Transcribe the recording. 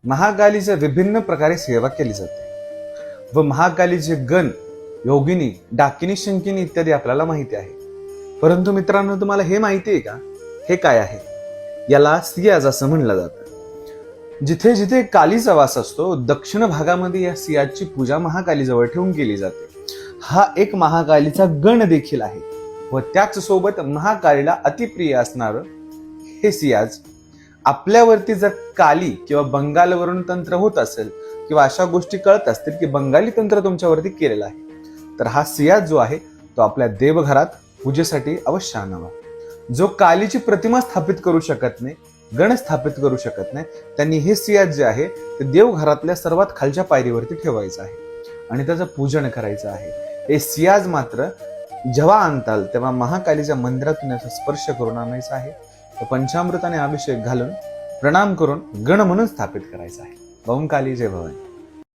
महाकालीच्या विभिन्न प्रकारे सेवा केली जाते व महाकालीचे गण, योगिनी, डाकिनी, शंकिनी इत्यादी आपल्याला माहिती आहे. परंतु मित्रांनो, तुम्हाला हे माहिती आहे का, हे काय आहे? याला सियाज असं म्हणलं जातं. जिथे जिथे कालीचा वास असतो, दक्षिण भागामध्ये या सियाजची पूजा महाकालीजवळ ठेवून केली जाते. हा एक महाकालीचा गण देखील आहे व त्याच सोबत महाकालीला अतिप्रिय असणार हे सियाज आपल्यावरती जर काली किंवा बंगालवरून तंत्र होत असेल किंवा अशा गोष्टी कळत असतील की बंगाली तंत्र तुमच्यावरती केलेलं आहे, तर हा सियाज जो आहे तो आपल्या देवघरात पूजेसाठी अवश्य आणावा. जो कालीची प्रतिमा स्थापित करू शकत नाही, गण स्थापित करू शकत नाही, त्यांनी हे सियाज जे आहे ते देवघरातल्या सर्वात खालच्या पायरीवरती ठेवायचं आहे आणि त्याचं पूजन करायचं आहे. हे सियाज मात्र जेव्हा आणताल तेव्हा महाकालीच्या मंदिरातून याचा स्पर्श करून आणायचा आहे. पंचामृताने अभिषेक घालून प्रणाम करून गण म्हणून स्थापित करायचा आहे. ओम काली जय भवानी.